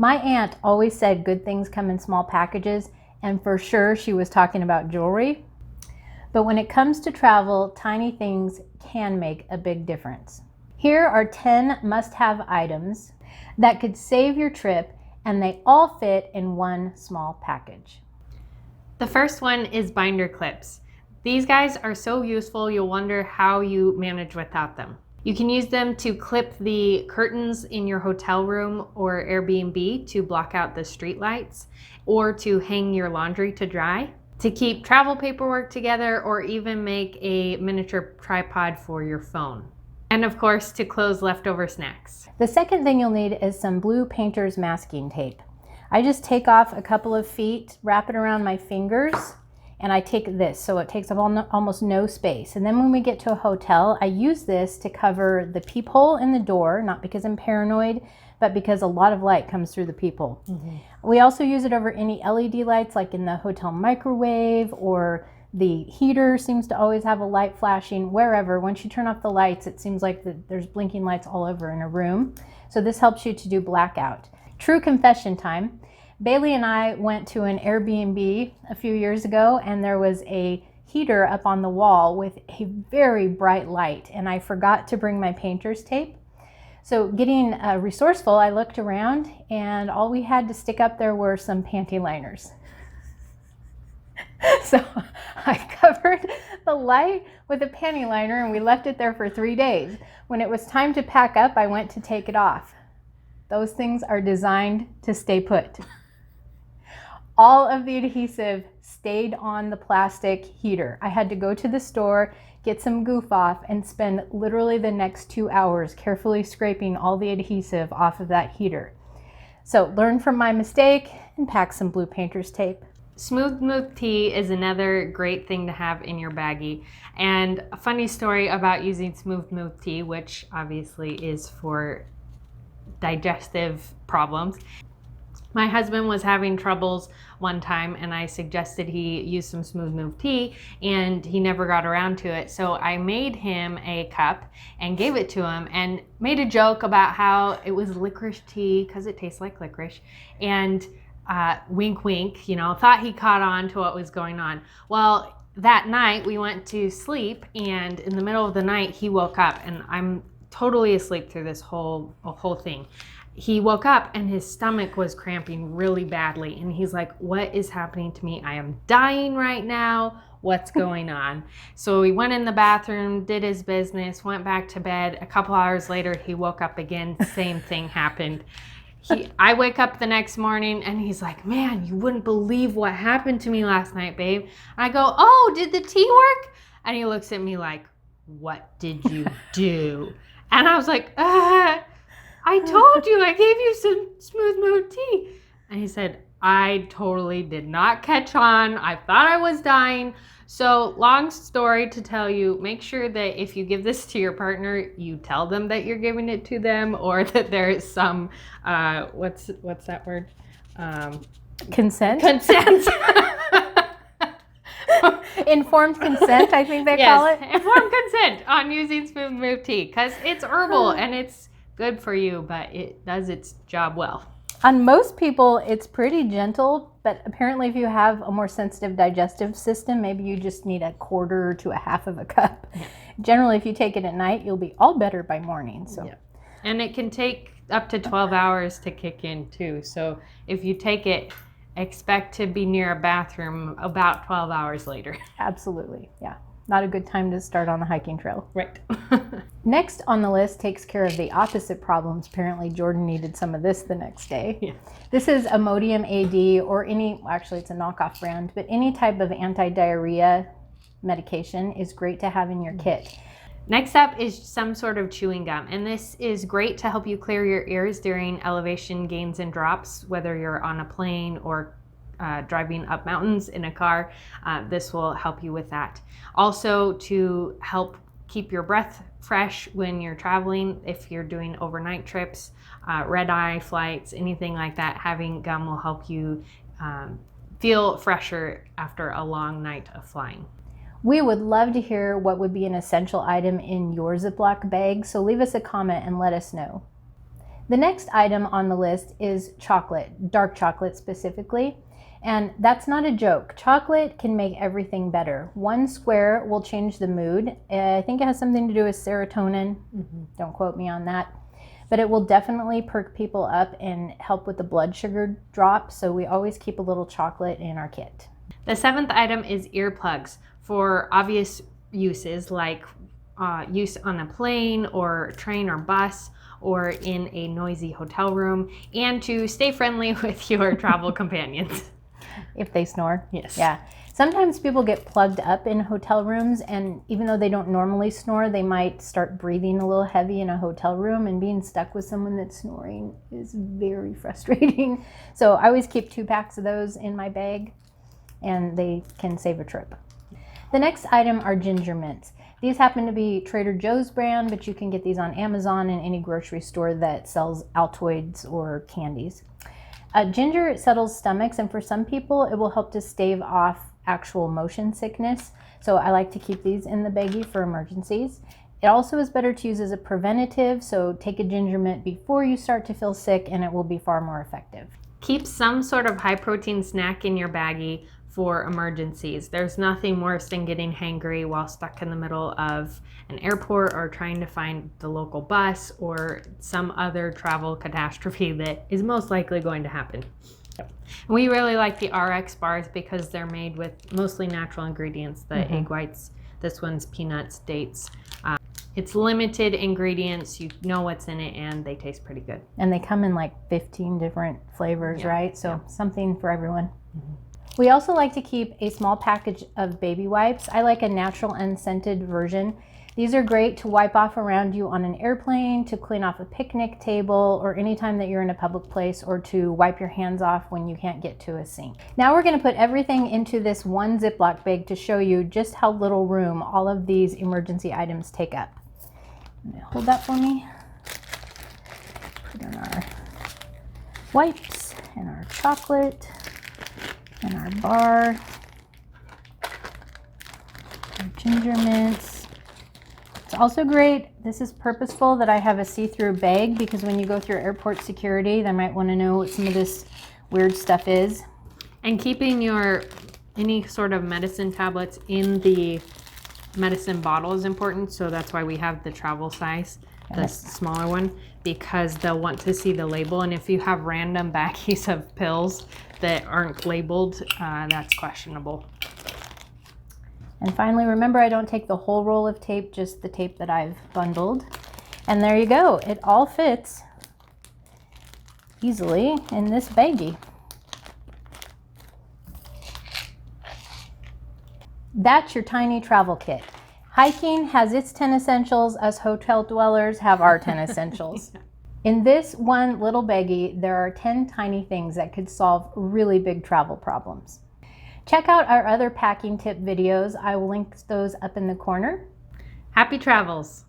My aunt always said good things come in small packages, and for sure she was talking about jewelry. But when it comes to travel, tiny things can make a big difference. Here are 10 must-have items that could save your trip, and they all fit in one small package. The first one is binder clips. These guys are so useful, you'll wonder how you manage without them. You can use them to clip the curtains in your hotel room or Airbnb to block out the street lights, or to hang your laundry to dry, to keep travel paperwork together, or even make a miniature tripod for your phone. And of course, to close leftover snacks. The second thing you'll need is some blue painter's masking tape. I just take off a couple of feet, wrap it around my fingers, and I take this, so it takes up almost no space. And then when we get to a hotel, I use this to cover the peephole in the door, not because I'm paranoid, but because a lot of light comes through the peephole. We also use it over any LED lights, like in the hotel microwave, or the heater seems to always have a light flashing wherever. Once you turn off the lights, it seems like there's blinking lights all over in a room. So this helps you to do blackout. True confession time. Bailey and I went to an Airbnb a few years ago, and there was a heater up on the wall with a very bright light, and I forgot to bring my painter's tape. So getting resourceful, I looked around, and all we had to stick up there were some panty liners. So I covered the light with a panty liner, and we left it there for 3 days. When it was time to pack up, I went to take it off. Those things are designed to stay put. All of the adhesive stayed on the plastic heater. I had to go to the store, get some goof off, and spend literally the next 2 hours carefully scraping all the adhesive off of that heater. So learn from my mistake and pack some blue painter's tape. Smooth Move tea is another great thing to have in your baggie. And a funny story about using Smooth Move tea, which obviously is for digestive problems. My husband was having troubles one time, and I suggested he use some Smooth Move tea, and he never got around to it. So I made him a cup and gave it to him, and made a joke about how it was licorice tea because it tastes like licorice, and wink wink, you know, thought he caught on to what was going on. Well, that night we went to sleep, and in the middle of the night he woke up, and I'm totally asleep through this whole thing. He woke up and his stomach was cramping really badly, and he's like, what is happening to me? I am dying right now. What's going on? So he went in the bathroom, did his business, went back to bed. A couple hours later, he woke up again. Same thing happened. I wake up the next morning and he's like, man, you wouldn't believe what happened to me last night, babe. And I go, oh, did the tea work? And he looks at me like, what did you do? And I was like, I told you, I gave you some Smooth Move tea. And he said, I totally did not catch on. I thought I was dying. So long story to tell you, make sure that if you give this to your partner, you tell them that you're giving it to them, or that there is some, what's that word? Consent? Consent. Informed consent, I think they call it. Informed consent on using Smooth Move tea, because it's herbal and it's good for you, but it does its job well. On most people, it's pretty gentle, but apparently if you have a more sensitive digestive system, maybe you just need a quarter to a half of a cup. Yeah. Generally, if you take it at night, you'll be all better by morning. So, yeah. And it can take up to 12 hours to kick in too. So if you take it, expect to be near a bathroom about 12 hours later. Absolutely, yeah. Not a good time to start on the hiking trail. Right. Next on the list takes care of the opposite problems. Apparently Jordan needed some of this the next day. Yeah. This is Imodium AD, or actually it's a knockoff brand, but any type of anti-diarrhea medication is great to have in your kit. Next up is some sort of chewing gum, and this is great to help you clear your ears during elevation gains and drops, whether you're on a plane or driving up mountains in a car. This will help you with that. Also, to help keep your breath fresh when you're traveling, if you're doing overnight trips, red-eye flights, anything like that, having gum will help you feel fresher after a long night of flying. We would love to hear what would be an essential item in your Ziploc bag, so leave us a comment and let us know. The next item on the list is chocolate, dark chocolate specifically. And that's not a joke. Chocolate can make everything better. One square will change the mood. I think it has something to do with serotonin. Don't quote me on that. But it will definitely perk people up and help with the blood sugar drop. So we always keep a little chocolate in our kit. The 7th item is earplugs for obvious uses like use on a plane or train or bus or in a noisy hotel room, and to stay friendly with your travel companions. If they snore. Yes. Yeah. Sometimes people get plugged up in hotel rooms, and even though they don't normally snore, they might start breathing a little heavy in a hotel room, and being stuck with someone that's snoring is very frustrating. So I always keep 2 packs of those in my bag, and they can save a trip. The next item are ginger mints. These happen to be Trader Joe's brand, but you can get these on Amazon and any grocery store that sells Altoids or candies. Ginger settles stomachs, and for some people it will help to stave off actual motion sickness. So I like to keep these in the baggie for emergencies. It also is better to use as a preventative, so take a ginger mint before you start to feel sick and it will be far more effective. Keep some sort of high protein snack in your baggie for emergencies. There's nothing worse than getting hangry while stuck in the middle of an airport or trying to find the local bus or some other travel catastrophe that is most likely going to happen. We really like the RX bars because they're made with mostly natural ingredients. The egg whites, this one's peanuts, dates. It's limited ingredients, you know what's in it, and they taste pretty good. And they come in like 15 different flavors, right? So something for everyone. We also like to keep a small package of baby wipes. I like a natural unscented version. These are great to wipe off around you on an airplane, to clean off a picnic table, or anytime that you're in a public place, or to wipe your hands off when you can't get to a sink. Now we're going to put everything into this one Ziploc bag to show you just how little room all of these emergency items take up. Hold that for me. Put in our wipes and our chocolate and our bar, our ginger mints. It's also great, this is purposeful that I have a see-through bag because when you go through airport security, they might want to know what some of this weird stuff is. And keeping your any sort of medicine tablets in the medicine bottle is important, so that's why we have the travel size, the smaller one, because they'll want to see the label, and if you have random baggies of pills that aren't labeled, that's questionable. And finally, remember, I don't take the whole roll of tape, just the tape that I've bundled. And there you go, it all fits easily in this baggie. That's your tiny travel kit. Hiking has its 10 essentials, us hotel dwellers have our 10 essentials. In this one little baggie, there are 10 tiny things that could solve really big travel problems. Check out our other packing tip videos. I will link those up in the corner. Happy travels!